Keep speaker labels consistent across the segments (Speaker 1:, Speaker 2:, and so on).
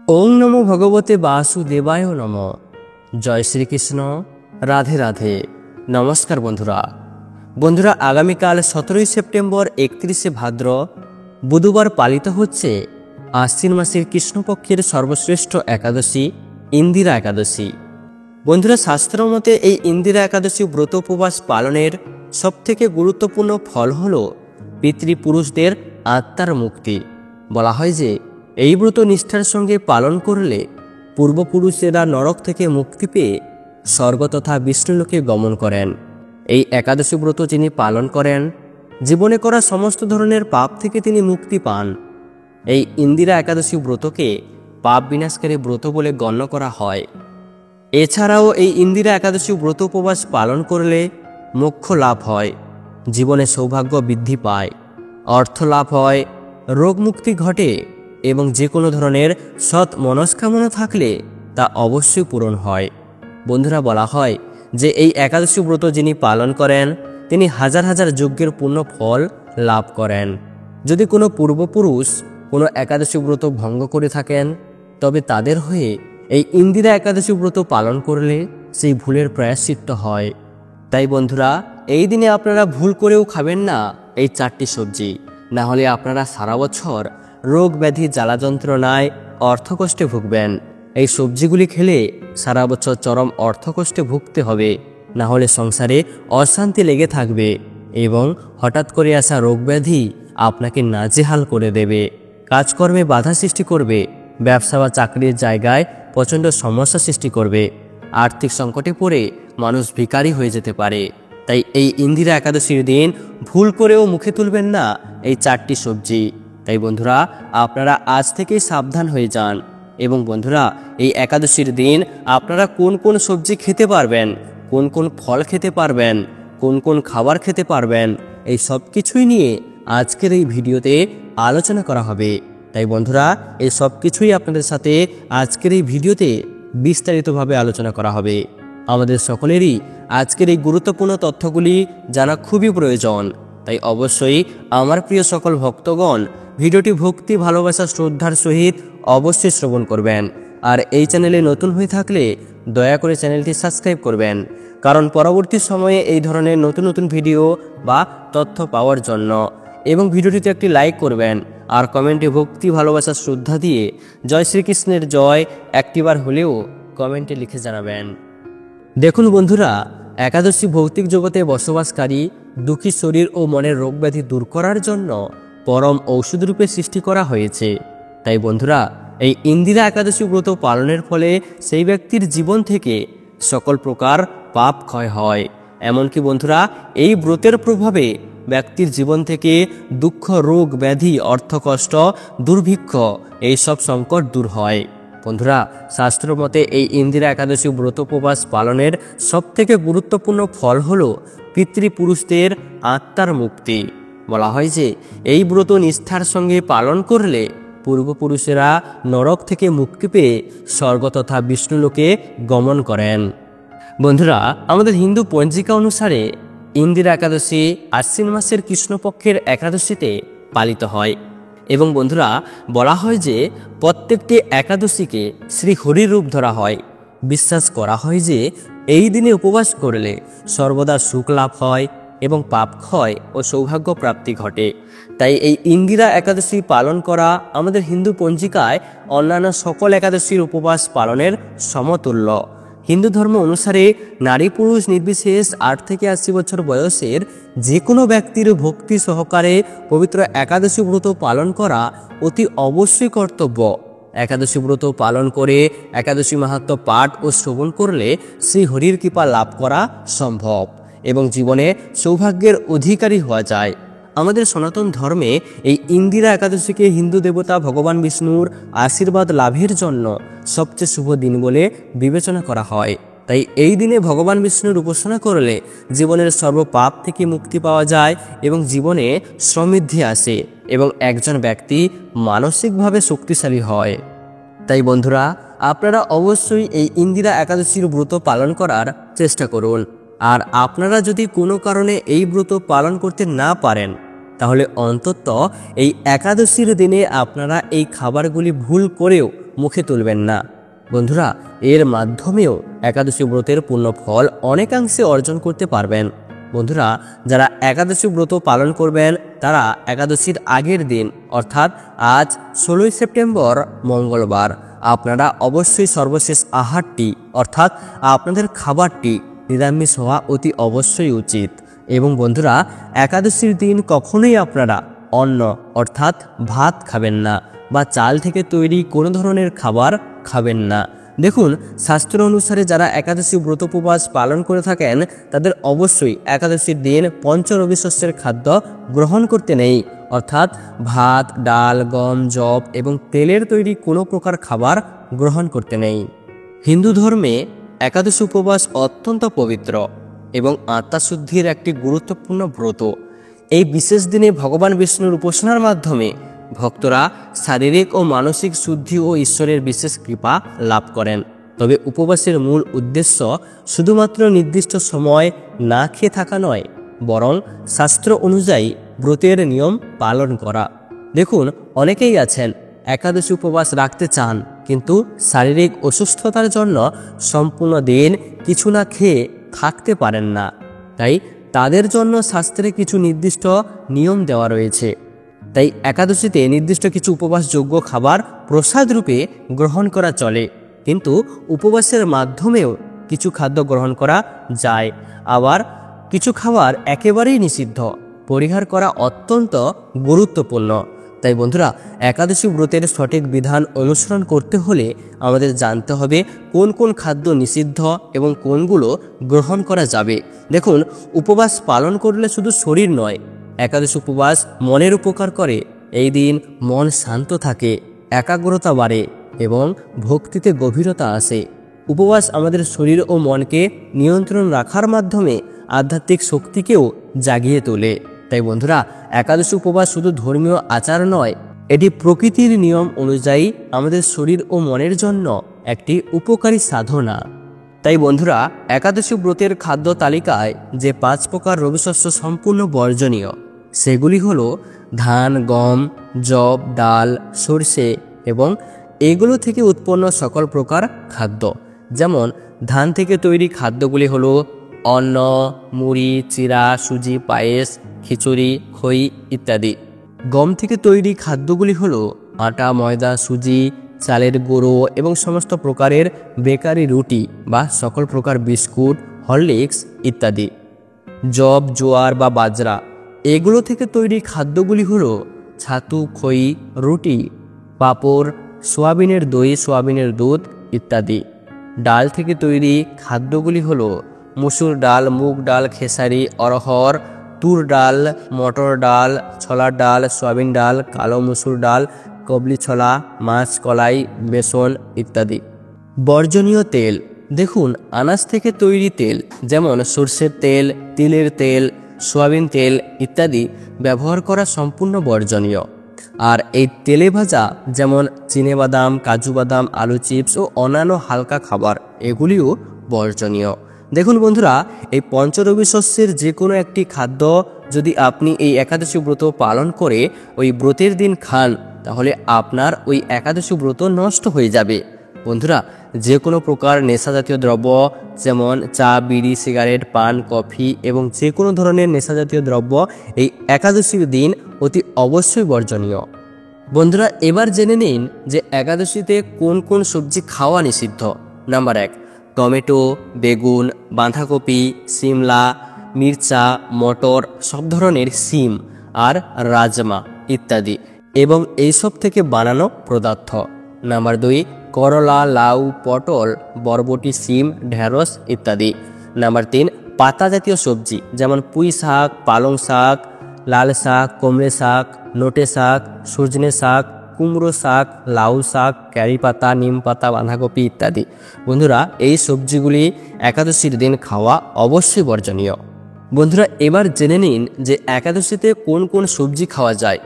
Speaker 1: ওং নমো ভগবতে বাসুদেবায় নমঃ। জয় শ্রীকৃষ্ণ। রাধে রাধে। নমস্কার বন্ধুরা আগামীকাল 17 সেপ্টেম্বর 31 ভাদ্র বুধবার পালিত হচ্ছে আশ্বিন মাসের কৃষ্ণপক্ষের সর্বশ্রেষ্ঠ একাদশী ইন্দিরা একাদশী। বন্ধুরা, শাস্ত্র মতে এই ইন্দিরা একাদশী ব্রত উপবাস পালনের সবথেকে গুরুত্বপূর্ণ ফল হল পিতৃপুরুষদের আত্মার মুক্তি। বলা হয় যে এই ব্রত নিষ্ঠার সঙ্গে পালন করলে পূর্বপুরুষেরা নরক থেকে মুক্তি পেয়ে স্বর্গ তথা বিষ্ণুলোকে গমন করেন। এই একাদশী ব্রত যিনি পালন করেন, জীবনে করা সমস্ত ধরনের পাপ থেকে তিনি মুক্তি পান। এই ইন্দিরা একাদশী ব্রতকে পাপ বিনাশকারী ব্রত বলে গণ্য করা হয়। এছাড়াও এই ইন্দিরা একাদশী ব্রত উপবাস পালন করলে মোক্ষ লাভ হয়, জীবনে সৌভাগ্য বৃদ্ধি পায়, অর্থ লাভ হয়, রোগ মুক্তি ঘটে এবং যে কোনো ধরনের সৎ মনস্কামনা থাকলে তা অবশ্যই পূরণ হয়। বন্ধুরা, বলা হয় যে এই একাদশী ব্রত যিনি পালন করেন তিনি হাজার হাজার যজ্ঞের পূর্ণ ফল লাভ করেন। যদি কোনো পূর্বপুরুষ কোনো একাদশী ব্রত ভঙ্গ করে থাকেন তবে তাদের হয়ে এই ইন্দিরা একাদশী ব্রত পালন করলে সেই ভুলের প্রায়শ্চিত্ত হয়। তাই বন্ধুরা, এই দিনে আপনারা ভুল করেও খাবেন না এই 4টি সবজি, না হলে আপনারা সারা বছর রোগ ব্যাধি জ্বালা যন্ত্রণায় অর্থকষ্টে ভুগবেন। এই সবজিগুলি খেলে সারা বছর চরম অর্থকষ্টে ভুগতে হবে, না হলে সংসারে অশান্তি লেগে থাকবে এবং হঠাৎ করে আসা রোগ ব্যাধি আপনাকে নাজেহাল করে দেবে, কাজকর্মে বাধা সৃষ্টি করবে, ব্যবসা বা চাকরির জায়গায় প্রচণ্ড সমস্যা সৃষ্টি করবে, আর্থিক সংকটে পড়ে মানুষ ভিখারি হয়ে যেতে পারে। তাই এই ইন্দিরা একাদশীর দিন ভুল করেও মুখে তুলবেন না এই 4টি সবজি। তাই বন্ধুরা, আপনারা আজ থেকেই সাবধান হয়ে যান। এবং বন্ধুরা, এই একাদশীর দিন আপনারা কোন কোন সবজি খেতে পারবেন, কোন কোন ফল খেতে পারবেন, কোন কোন খাবার খেতে পারবেন, এই সব কিছুই নিয়ে আজকের এই ভিডিওতে আলোচনা করা হবে। তাই বন্ধুরা, এই সব কিছুই আপনাদের সাথে আজকের এই ভিডিওতে বিস্তারিতভাবে আলোচনা করা হবে। আমাদের সকলেরই আজকের এই গুরুত্বপূর্ণ তথ্যগুলি জানা খুবই প্রয়োজন। তাই অবশ্যই আমার প্রিয় সকল ভক্তগণ ভিডিওটি ভক্তি, ভালোবাসা, শ্রদ্ধার সহিত অবশ্যই শ্রবণ করবেন। আর এই চ্যানেলে নতুন হয়ে থাকলে দয়া করে চ্যানেলটি সাবস্ক্রাইব করবেন, কারণ পরবর্তী সময়ে এই ধরনের নতুন নতুন ভিডিও বা তথ্য পাওয়ার জন্য। এবং ভিডিওটিতে একটি লাইক করবেন আর কমেন্টে ভক্তি, ভালোবাসা, শ্রদ্ধা দিয়ে জয় শ্রীকৃষ্ণের জয় একটিবার হলেও কমেন্টে লিখে জানাবেন। দেখুন বন্ধুরা, একাদশী ভৌতিক জগতে বসবাসকারী দুঃখী শরীর ও মনের রোগ ব্যাধি দূর করার জন্য পরম ঔষধ রূপে সৃষ্টি করা হয়েছে। তাই বন্ধুরা, এই ইন্দিরা একাদশী ব্রত পালনের ফলে সেই ব্যক্তির জীবন থেকে সকল প্রকার পাপ ক্ষয় হয়। এমনকি বন্ধুরা, এই ব্রতের প্রভাবে ব্যক্তির জীবন থেকে দুঃখ, রোগ ব্যাধি, অর্থকষ্ট, দুর্ভিক্ষ এইসব সংকট দূর হয়। বন্ধুরা, শাস্ত্র মতে এই ইন্দিরা একাদশী ব্রত উপবাস পালনের সবথেকে গুরুত্বপূর্ণ ফল হল পিতৃপুরুষদের আত্মার মুক্তি। বলা হয় যে এই ব্রত নিষ্ঠার সঙ্গে পালন করলে পূর্বপুরুষেরা নরক থেকে মুক্তি পেয়ে স্বর্গ তথা বিষ্ণুলোকে গমন করেন। বন্ধুরা, আমাদের হিন্দু পঞ্জিকা অনুসারে ইন্দিরা একাদশী আশ্বিন মাসের কৃষ্ণপক্ষের একাদশীতে পালিত হয়। এবং বন্ধুরা, বলা হয় যে প্রত্যেকটি একাদশীকে শ্রী হরির রূপ ধরা হয়। বিশ্বাস করা হয় যে এই দিনে উপবাস করলে সর্বদা সুখ লাভ হয় এবং পাপ ক্ষয় ও সৌভাগ্য প্রাপ্তি ঘটে। তাই এই ইন্দিরা একাদশী পালন করা আমাদের হিন্দু পঞ্জিকায় অন্যান্য সকল একাদশীর উপবাস পালনের সমতুল্য। হিন্দু ধর্ম অনুসারে নারী পুরুষ নির্বিশেষ 8 থেকে 80 বছর বয়সের যে কোনো ব্যক্তির ভক্তি সহকারে পবিত্র একাদশী ব্রত পালন করা অতি অবশ্যই কর্তব্য। একাদশী ব্রত পালন করে একাদশী মাহাত্ম্য পাঠ ও শ্রবণ করলে শ্রী হরির কৃপা লাভ করা সম্ভব এবং জীবনে সৌভাগ্যের অধিকারী হওয়া যায়। আমাদের সনাতন ধর্মে এই ইন্দিরা একাদশীকে হিন্দু দেবতা ভগবান বিষ্ণুর আশীর্বাদ লাভের জন্য সবচেয়ে শুভ দিন বলে বিবেচনা করা হয়। তাই এই দিনে ভগবান বিষ্ণুর উপাসনা করলে জীবনের সর্বপাপ থেকে মুক্তি পাওয়া যায় এবং জীবনে সমৃদ্ধি আসে এবং একজন ব্যক্তি মানসিকভাবে শক্তিশালী হয়। তাই বন্ধুরা, আপনারা অবশ্যই এই ইন্দিরা একাদশীর ব্রত পালন করার চেষ্টা করুন। আর আপনারা যদি কোনো কারণে এই ব্রত পালন করতে না পারেন তাহলে অন্তত এই একাদশীর দিনে আপনারা এই খাবারগুলি ভুল করেও মুখে তুলবেন না। বন্ধুরা, এর মাধ্যমেও একাদশী ব্রতের পূর্ণ ফল অনেকাংশে অর্জন করতে পারবেন। বন্ধুরা, যারা একাদশী ব্রত পালন করবেন তারা একাদশীর আগের দিন অর্থাৎ আজ 16ই সেপ্টেম্বর মঙ্গলবার আপনারা অবশ্যই সর্বশেষ আহারটি অর্থাৎ আপনাদের খাবারটি নিরামিষ হওয়া অতি অবশ্যই উচিত। এবং বন্ধুরা, একাদশীর দিন কখনোই আপনারা অন্ন অর্থাৎ ভাত খাবেন না বা চাল থেকে তৈরি কোনো ধরনের খাবার খাবেন না। দেখুন, শাস্ত্র অনুসারে যারা একাদশী ব্রত উপবাস পালন করে থাকেন তাদের অবশ্যই একাদশীর দিন পঞ্চরবি শস্যের খাদ্য গ্রহণ করতে নেই, অর্থাৎ ভাত, ডাল, গম, যব এবং তেলের তৈরি কোনো প্রকার খাবার গ্রহণ করতে নেই। হিন্দু ধর্মে একাদশী উপবাস অত্যন্ত পবিত্র এবং আত্মাশুদ্ধির একটি গুরুত্বপূর্ণ ব্রত। এই বিশেষ দিনে ভগবান বিষ্ণুর উপাসনার মাধ্যমে ভক্তরা শারীরিক ও মানসিক শুদ্ধি ও ঈশ্বরের বিশেষ কৃপা লাভ করেন। তবে উপবাসের মূল উদ্দেশ্য শুধুমাত্র নির্দিষ্ট সময় না খেয়ে থাকা নয়, বরং শাস্ত্র অনুযায়ী ব্রতের নিয়ম পালন করা। দেখুন, অনেকেই আছেন একাদশী উপবাস রাখতে চান কিন্তু শারীরিক অসুস্থতার জন্য সম্পূর্ণ দিন কিছু না খেয়ে থাকতে পারেন না। তাই তাদের জন্য শাস্ত্রে কিছু নির্দিষ্ট নিয়ম দেওয়া রয়েছে। তাই একাদশীতে নির্দিষ্ট কিছু উপবাসযোগ্য খাবার প্রসাদ রূপে গ্রহণ করা চলে, কিন্তু উপবাসের মাধ্যমেও কিছু খাদ্য গ্রহণ করা যায়। আবার কিছু খাবার একেবারেই নিষিদ্ধ, পরিহার করা অত্যন্ত গুরুত্বপূর্ণ। তাই বন্ধুরা, একাদশী ব্রতের সঠিক বিধান অনুসরণ করতে হলে আমাদের জানতে হবে কোন কোন খাদ্য নিষিদ্ধ এবং কোনগুলো গ্রহণ করা যাবে। দেখুন, উপবাস পালন করলে শুধু শরীর নয়, একাদশী উপবাস মনের উপকার করে। এই দিন মন শান্ত থাকে, একাগ্রতা বাড়ে এবং ভক্তিতে গভীরতা আসে। উপবাস আমাদের শরীর ও মনকে নিয়ন্ত্রণ রাখার মাধ্যমে আধ্যাত্মিক শক্তিকেও জাগিয়ে তোলে। তাই বন্ধুরা, একাদশী উপবাস শুধু ধর্মীয় আচার নয়, এটি প্রকৃতির নিয়ম অনুযায়ী আমাদের শরীর ও মনের জন্য একটি উপকারী সাধনা। তাই বন্ধুরা, একাদশী ব্রতের খাদ্য তালিকায় যে 5 প্রকার রবিশস্য সম্পূর্ণ বর্জনীয় সেগুলি হলো ধান, গম, যব, ডাল, সরষে এবং এগুলো থেকে উৎপন্ন সকল প্রকার খাদ্য। যেমন ধান থেকে তৈরি খাদ্যগুলি হলো অন্ন, মুড়ি, চিরা, সুজি, পায়েস, খিচুড়ি, খই ইত্যাদি। গম থেকে তৈরি খাদ্যগুলি হলো আটা, ময়দা, সুজি, চালের গুঁড়ো এবং সমস্ত প্রকারের বেকারি রুটি বা সকল প্রকার বিস্কুট, হরলিক্স ইত্যাদি। যব, জোয়ার বা বাজরা, এগুলো থেকে তৈরি খাদ্যগুলি হলো ছাতু, খই, রুটি, পাঁপড়, সোয়াবিনের দই, সোয়াবিনের দুধ ইত্যাদি। ডাল থেকে তৈরি খাদ্যগুলি হলো মসুর ডাল, মুগ ডাল, খেসারি, অরহর, তুর ডাল, মটর ডাল, ছোলার ডাল, সয়াবিন ডাল, কালো মসুর ডাল, কবলি ছোলা, মাছ, কলাই, বেসন ইত্যাদি। বর্জনীয় তেল, দেখুন, আনাজ থেকে তৈরি তেল যেমন সরষের তেল, তিলের তেল, সয়াবিন তেল ইত্যাদি ব্যবহার করা সম্পূর্ণ বর্জনীয়। আর এই তেলে ভাজা যেমন চিনেবাদাম, কাজু বাদাম, আলু চিপস ও অন্যান্য হালকা খাবার এগুলিও বর্জনীয়। দেখুন বন্ধুরা, এই পঞ্চরবি শস্যের যে কোনো একটি খাদ্য যদি আপনি এই একাদশী ব্রত পালন করে ওই ব্রতের দিন খান তাহলে আপনার ওই একাদশী ব্রত নষ্ট হয়ে যাবে। বন্ধুরা, যে কোনো প্রকার নেশাজাতীয় দ্রব্য যেমন চা, বিড়ি, সিগারেট, পান, কফি এবং যে কোনো ধরনের নেশাজাতীয় দ্রব্য এই একাদশীর দিন অতি অবশ্যই বর্জনীয়। বন্ধুরা, এবার জেনে নিন যে একাদশীতে কোন কোন সবজি খাওয়া নিষিদ্ধ। নাম্বার 1, টমেটো, বেগুন, বাঁধাকপি, সিমলা, মির্চা, মটর, সব ধরনের সিম আর রাজমা ইত্যাদি এবং এইসব থেকে বানানো পদার্থ। নাম্বার 2, করলা, লাউ, পটল, বরবটি, সিম, ঢেঁড়স ইত্যাদি। নাম্বার 3, পাতা জাতীয় সবজি যেমন পুঁই শাক, পালং শাক, লাল শাক, কুমড়ো শাক, নোটে শাক, সজনে শাক, কুমড়ো শাক, লাউ শাক, ক্যারি পাতা, নিম পাতা, বাঁধাকপি ইত্যাদি। বন্ধুরা, এই সবজিগুলি একাদশীর দিন খাওয়া অবশ্যই বর্জনীয়। বন্ধুরা, এবার জেনে নিন যে একাদশীতে কোন কোন সবজি খাওয়া যায়।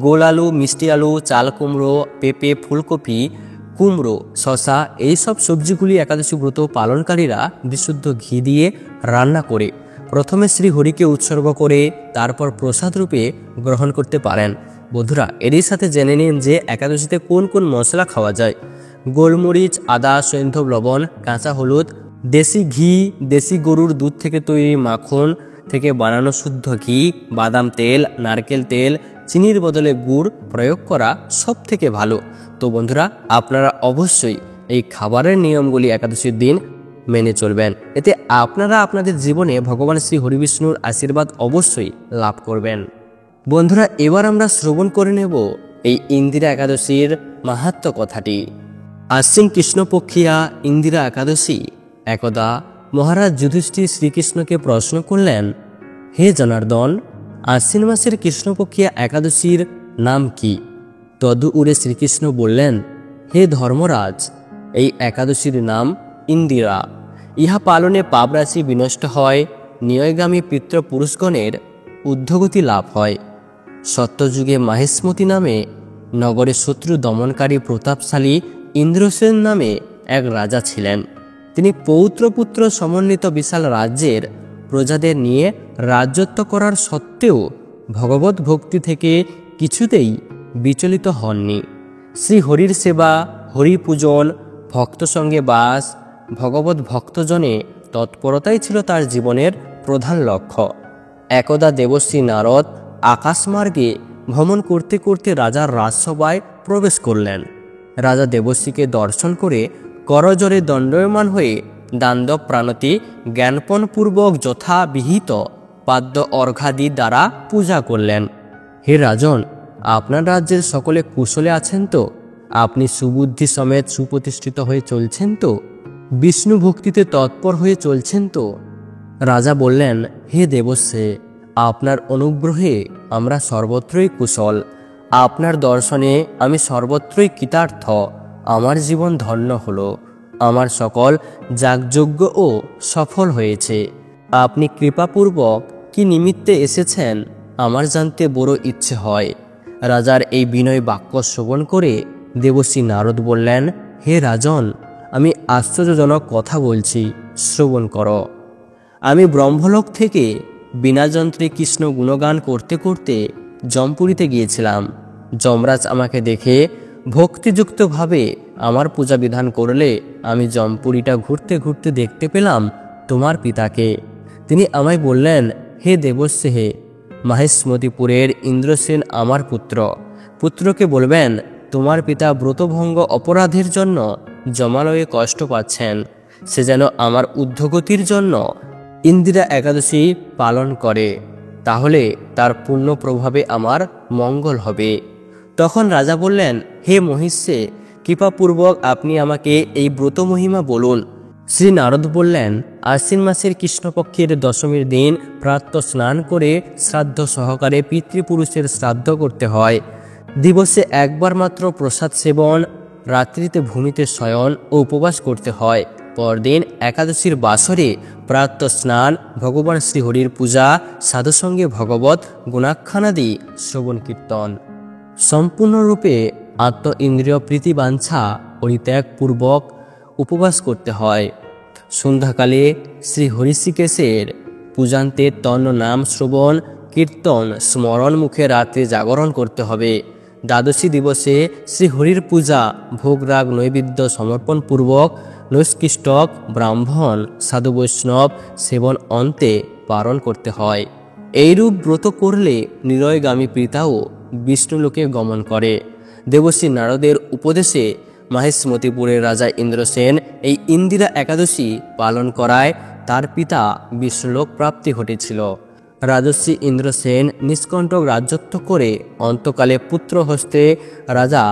Speaker 1: গোল আলু, মিষ্টি আলু, চাল কুমড়ো, পেঁপে, ফুলকপি, কুমড়ো, শশা এইসব সবজিগুলি একাদশী ব্রত পালনকারীরা বিশুদ্ধ ঘি দিয়ে রান্না করে প্রথমে শ্রী হরিকে উৎসর্গ করে তারপর প্রসাদ রূপে গ্রহণ করতে পারেন। বন্ধুরা, এরই সাথে জেনে নিন যে একাদশীতে কোন কোন মশলা খাওয়া যায়। গোলমরিচ, আদা, সৈন্ধব লবণ, কাঁচা হলুদ, দেশি ঘি, দেশি গরুর দুধ থেকে তৈরি মাখন থেকে বানানো শুদ্ধ ঘি, বাদাম তেল, নারকেল তেল, চিনির বদলে গুড় প্রয়োগ করা সব থেকে ভালো। তো বন্ধুরা, আপনারা অবশ্যই এই খাবারের নিয়মগুলি একাদশীর দিন মেনে চলবেন। এতে আপনারা আপনাদের জীবনে ভগবান শ্রী হরিবিষ্ণুর আশীর্বাদ অবশ্যই লাভ করবেন। বন্ধুরা, এবার আমরা শ্রবণ করে নেব এই ইন্দিরা একাদশীর মাহাত্ম্য কথাটি। আশ্বিন কৃষ্ণপক্ষিয়া ইন্দিরা একাদশী। একদা মহারাজ যুধিষ্ঠির শ্রীকৃষ্ণকে প্রশ্ন করলেন, হে জনার্দন, আশ্বিন মাসের কৃষ্ণপক্ষিয়া একাদশীর নাম কি? তদু উড়ে শ্রীকৃষ্ণ বললেন, হে ধর্মরাজ, এই একাদশীর নাম ইন্দিরা। ইহা পালনে পাপরাশি বিনষ্ট হয়, নিয়য়গামী পিতৃপুরুষগণের ঊর্ধ্বগতি লাভ হয়। সত্যযুগে মাহেশমতি নামে নগরে শত্রু দমনকারী প্রতাপশালী ইন্দ্রসেন নামে এক রাজা ছিলেন। তিনি পৌত্রপুত্র সমন্বিত বিশাল রাজ্যের প্রজাদের নিয়ে রাজত্ব করার সত্ত্বেও ভগবত ভক্তি থেকে কিছুতেই বিচলিত হননি। শ্রী হরির সেবা, হরি পূজন, ভক্ত সঙ্গে বাস, ভগবত ভক্তজনে তৎপরতাই ছিল তার জীবনের প্রধান লক্ষ্য। একদা দেবশ্রী নারদ আকাশমার্গে ভ্রমণ করতে করতে রাজার রাজসভায় প্রবেশ করলেন। রাজা দেবশ্রীকে দর্শন করে করজোড়ে দণ্ডায়মান হয়ে দাণ্ডব প্রাণতি জ্ঞানপনপূর্বক যথাবিহিত পাদ্য অর্ঘাদি দ্বারা পূজা করলেন। হে রাজন, আপনার রাজ্যের সকলে কুশলে আছেন তো? আপনি সুবুদ্ধি সমেত সুপ্রতিষ্ঠিত হয়ে চলছেন তো? বিষ্ণু ভক্তিতে তৎপর হয়ে চলছেন তো? রাজা বললেন, হে দেবশ্রী, আপনার অনুগ্রহে আমরা সর্বত্রই কুশল। আপনার দর্শনে আমি সর্বত্রই কৃতার্থ। আমার জীবন ধন্য হলো। আমার সকল যাগযজ্ঞ ও সফল হয়েছে। আপনি কৃপাপূর্বক কি নিমিত্তে এসেছেন আমার জানতে বড় ইচ্ছে হয়। রাজার এই বিনয় বাক্য শ্রবণ করে দেবশ্রী নারদ বললেন, হে রাজন, আমি আশ্চর্যজনক কথা বলছি, শ্রবণ করো। আমি ব্রহ্মলোক থেকে বিনাযন্ত্রে কৃষ্ণ গুণগান করতে করতে জমপুরীতে গিয়েছিলাম। যমরাজ আমাকে দেখে ভক্তিযুক্তভাবে আমার পূজা বিধান করলে আমি জমপুরীটা ঘুরতে ঘুরতে দেখতে পেলাম তোমার পিতাকে। তিনি আমায় বললেন, হে দেবশ্রী, হে মাহেশমতিপুরের ইন্দ্রসেন আমার পুত্র। পুত্রকে বলবেন, তোমার পিতা ব্রতভঙ্গ অপরাধের জন্য জমালয়ে কষ্ট পাচ্ছেন। সে যেন আমার ঊর্ধ্বগতির জন্য ইন্দিরা একাদশী পালন করে, তাহলে তার পুণ্য প্রভাবে আমার মঙ্গল হবে। তখন রাজা বললেন, হে মহিষে, কৃপাপূর্বক আপনি আমাকে এই ব্রত মহিমা বলুন। শ্রী নারদ বললেন, আশ্বিন মাসের কৃষ্ণপক্ষের দশমীর দিন প্রাতঃ স্নান করে শ্রাদ্ধ সহকারে পিতৃপুরুষের শ্রাদ্ধ করতে হয়। দিবসে একবার মাত্র প্রসাদ সেবন, রাত্রিতে ভূমিতে শয়ন ও উপবাস করতে হয়। পরদিন একাদশীর বাসরে প্রাতঃ স্নান, ভগবান শ্রীহরির পূজা, সাধুসঙ্গে ভগবত গুণাখ্যানাদি শ্রবণ কীর্তন, সম্পূর্ণরূপে আত্ম ইন্দ্রিয় প্রীতিবাঞ্ছা পরিত্যাগপূর্বক উপবাস করতে হয়। সন্ধ্যাকালে শ্রী হরিষিকেশের পূজান্তে তন্ন নাম শ্রবণ কীর্তন স্মরণ মুখে রাত্রে জাগরণ করতে হবে। দ্বাদশী দিবসে শ্রীহরির পূজা, ভোগরাগ নৈবেদ্য সমর্পণপূর্বক নৈষ্কৃষ্টক ব্রাহ্মণ সাধু বৈষ্ণব সেবন অন্তে পালন করতে হয়। এইরূপ ব্রত করলে নিরয়গামী পিতাও বিষ্ণুলোকে গমন করে। দেবশ্রী নারদের উপদেশে মাহেশমতিপুরের রাজা ইন্দ্রসেন এই ইন্দিরা একাদশী পালন করায় তার পিতা বিষ্ণুলোক প্রাপ্তি ঘটেছিল। রাজর্ষি ইন্দ্রসেন নিষ্কণ্টক রাজত্ব করে অন্তকালে পুত্র হস্তে রাজা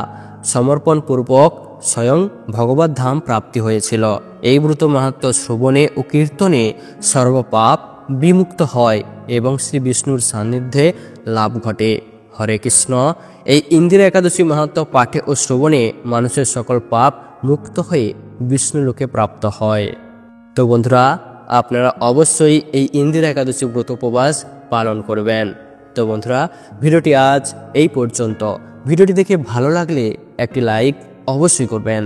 Speaker 1: সমর্পণপূর্বক স্বয়ং ভগবত ধাম প্রাপ্তি হয়েছিল। এই ব্রত মাহাত্ম্য শ্রবণে ও কীর্তনে সর্বপাপ বিমুক্ত হয় এবং শ্রী বিষ্ণুর সান্নিধ্যে লাভ ঘটে। হরে কৃষ্ণ। এই ইন্দিরা একাদশী মাহাত্ম্য পাঠে ও শ্রবণে মানুষের সকল পাপ মুক্ত হয়ে বিষ্ণুলোকে প্রাপ্ত হয়। তো বন্ধুরা, আপনারা অবশ্যই এই ইন্দিরা একাদশী ব্রত উপবাস পালন করবেন। তো বন্ধুরা, ভিডিওটি আজ এই পর্যন্ত। ভিডিওটি দেখে ভালো লাগলে একটি লাইক অবশ্যই করবেন।